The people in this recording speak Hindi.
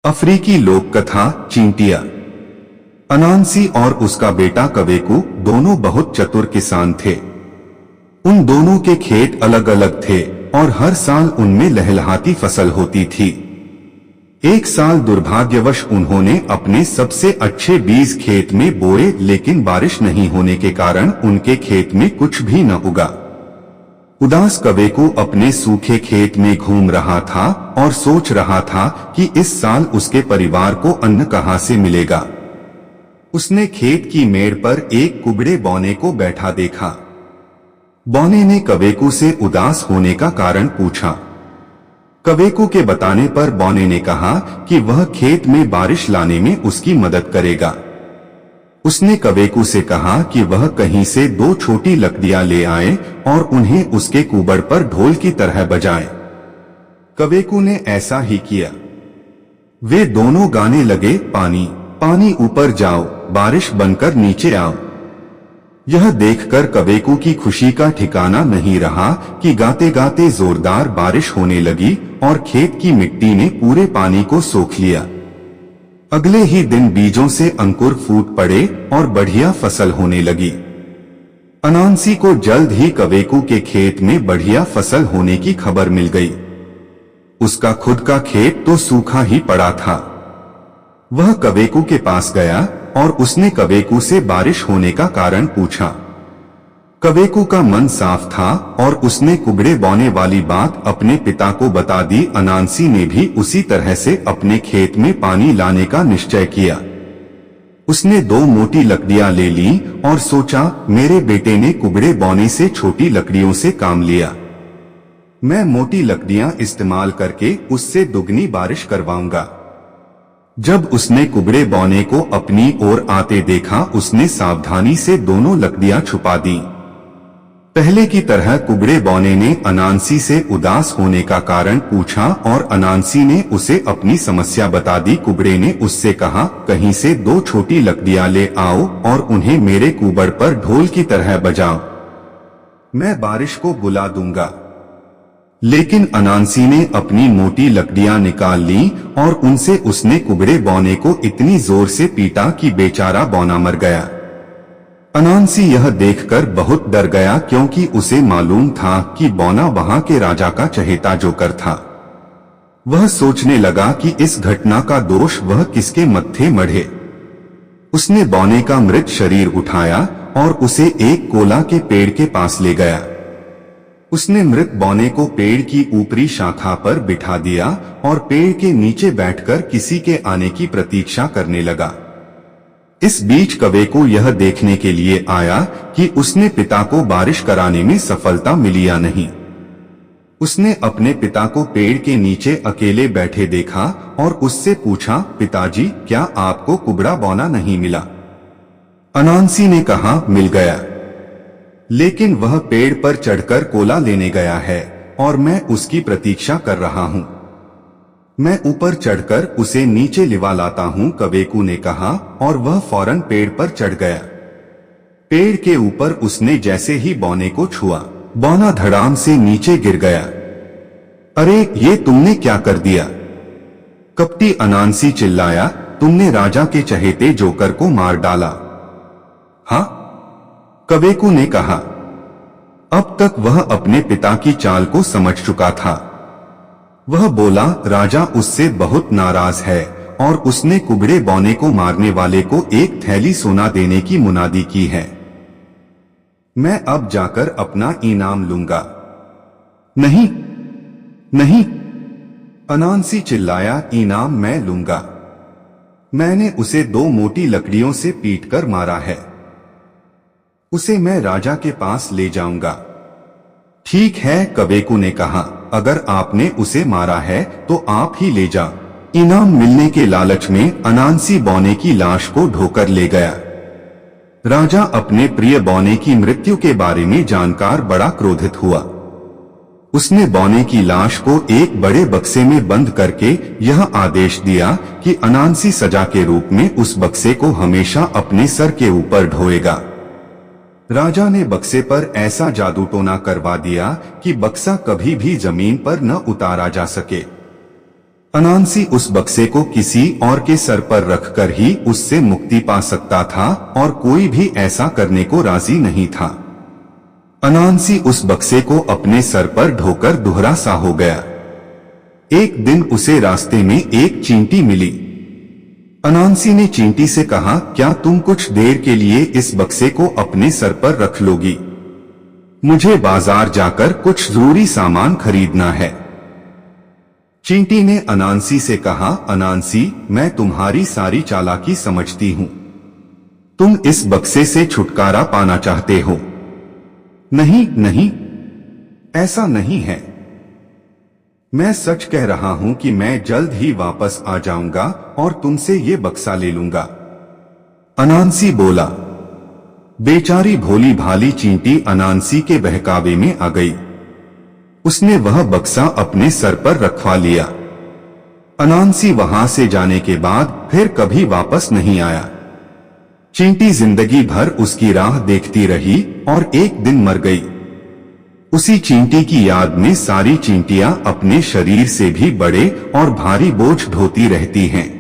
अफ्रीकी लोक कथा चींटिया। अनांसी और उसका बेटा कवेकू दोनों बहुत चतुर किसान थे। उन दोनों के खेत अलग अलग थे और हर साल उनमें लहलहाती फसल होती थी। एक साल दुर्भाग्यवश उन्होंने अपने सबसे अच्छे बीज खेत में बोए, लेकिन बारिश नहीं होने के कारण उनके खेत में कुछ भी न उगा। उदास कवेकू अपने सूखे खेत में घूम रहा था और सोच रहा था कि इस साल उसके परिवार को अन्न कहां से मिलेगा। उसने खेत की मेड़ पर एक कुबड़े बौने को बैठा देखा। बौने ने कवेकू से उदास होने का कारण पूछा। कवेकू के बताने पर बौने ने कहा कि वह खेत में बारिश लाने में उसकी मदद करेगा। उसने कवेकू से कहा कि वह कहीं से 2 छोटी लकड़ियां ले आए और उन्हें उसके कुबड़ पर ढोल की तरह बजाए। कवेकू ने ऐसा ही किया। वे दोनों गाने लगे, पानी पानी ऊपर जाओ, बारिश बनकर नीचे आओ। यह देखकर कवेकू की खुशी का ठिकाना नहीं रहा कि गाते गाते जोरदार बारिश होने लगी और खेत की मिट्टी ने पूरे पानी को सोख लिया। अगले ही दिन बीजों से अंकुर फूट पड़े और बढ़िया फसल होने लगी। अनांसी को जल्द ही कवेकू के खेत में बढ़िया फसल होने की खबर मिल गई। उसका खुद का खेत तो सूखा ही पड़ा था। वह कवेकू के पास गया और उसने कवेकू से बारिश होने का कारण पूछा। कवेकू का मन साफ था और उसने कुबड़े बौने वाली बात अपने पिता को बता दी। अनांसी ने भी उसी तरह से अपने खेत में पानी लाने का निश्चय किया। उसने 2 मोटी लकड़ियां ले ली और सोचा, मेरे बेटे ने कुबड़े बौने से छोटी लकड़ियों से काम लिया। मैं मोटी लकड़ियां इस्तेमाल करके उससे दुगनी बारिश करवाऊंगा। जब उसने कुबड़े बौने को अपनी ओर आते देखा, उसने सावधानी से दोनों लकड़ियां छुपा दी। पहले की तरह कुबड़े बौने ने अनांसी से उदास होने का कारण पूछा और अनांसी ने उसे अपनी समस्या बता दी। कुबड़े ने उससे कहा, कहीं से 2 छोटी लकड़ियां ले आओ और उन्हें मेरे कुबड़ पर ढोल की तरह बजाओ। मैं बारिश को बुला दूंगा। लेकिन अनांसी ने अपनी मोटी लकड़ियां निकाल ली और उनसे उसने कुबड़े बौने को इतनी जोर से पीटा कि बेचारा बौना मर गया। अनांसी यह देखकर बहुत डर गया, क्योंकि उसे मालूम था कि बौना वहां के राजा का चहेता जोकर था। वह सोचने लगा कि इस घटना का दोष वह किसके मत्थे मढ़े। उसने बौने का मृत शरीर उठाया और उसे एक कोला के पेड़ के पास ले गया। उसने मृत बौने को पेड़ की ऊपरी शाखा पर बिठा दिया और पेड़ के नीचे बैठकर किसी के आने की प्रतीक्षा करने लगा। इस बीच कवेकू यह देखने के लिए आया कि उसने पिता को बारिश कराने में सफलता मिली या नहीं। उसने अपने पिता को पेड़ के नीचे अकेले बैठे देखा और उससे पूछा, पिताजी, क्या आपको कुबड़ा बौना नहीं मिला? अनांसी ने कहा, मिल गया, लेकिन वह पेड़ पर चढ़कर कोला लेने गया है और मैं उसकी प्रतीक्षा कर रहा हूँ। मैं ऊपर चढ़कर उसे नीचे लिवा लाता हूँ, कवेकू ने कहा और वह फौरन पेड़ पर चढ़ गया। पेड़ के ऊपर उसने जैसे ही बौने को छुआ, बौना धड़ाम से नीचे गिर गया। अरे, ये तुमने क्या कर दिया? कपटी अनांसी चिल्लाया, तुमने राजा के चहेते जोकर को मार डाला। हाँ, कवेकू ने कहा। अब तक वह अपने पिता की चाल को समझ चुका था। वह बोला, राजा उससे बहुत नाराज है और उसने कुबड़े बौने को मारने वाले को 1 थैली सोना देने की मुनादी की है। मैं अब जाकर अपना इनाम लूंगा। नहीं नहीं, अनांसी चिल्लाया, इनाम मैं लूंगा। मैंने उसे 2 मोटी लकड़ियों से पीटकर मारा है। उसे मैं राजा के पास ले जाऊंगा। ठीक है, कवेकू ने कहा, अगर आपने उसे मारा है तो आप ही ले जा। इनाम मिलने के लालच में अनांसी बौने की लाश को ढोकर ले गया। राजा अपने प्रिय बौने की मृत्यु के बारे में जानकर बड़ा क्रोधित हुआ। उसने बौने की लाश को एक बड़े बक्से में बंद करके यह आदेश दिया कि अनांसी सजा के रूप में उस बक्से को हमेशा अपने सर के ऊपर ढोएगा। राजा ने बक्से पर ऐसा जादू टोना करवा दिया कि बक्सा कभी भी जमीन पर न उतारा जा सके। अनांसी उस बक्से को किसी और के सर पर रखकर ही उससे मुक्ति पा सकता था और कोई भी ऐसा करने को राजी नहीं था। अनांसी उस बक्से को अपने सर पर ढोकर दुहरा सा हो गया। एक दिन उसे रास्ते में एक चींटी मिली। अनांसी ने चींटी से कहा, क्या तुम कुछ देर के लिए इस बक्से को अपने सर पर रख लोगी? मुझे बाजार जाकर कुछ जरूरी सामान खरीदना है। चींटी ने अनांसी से कहा, अनांसी, मैं तुम्हारी सारी चालाकी समझती हूं। तुम इस बक्से से छुटकारा पाना चाहते हो। नहीं नहीं, ऐसा नहीं है। मैं सच कह रहा हूं कि मैं जल्द ही वापस आ जाऊंगा और तुमसे ये बक्सा ले लूंगा। अनांसी बोला। बेचारी भोली भाली चींटी अनांसी के बहकावे में आ गई। उसने वह बक्सा अपने सर पर रखवा लिया। अनांसी वहां से जाने के बाद फिर कभी वापस नहीं आया। चींटी जिंदगी भर उसकी राह देखती रही और एक दिन मर गई। उसी चींटी की याद में सारी चींटियां अपने शरीर से भी बड़े और भारी बोझ ढोती रहती हैं।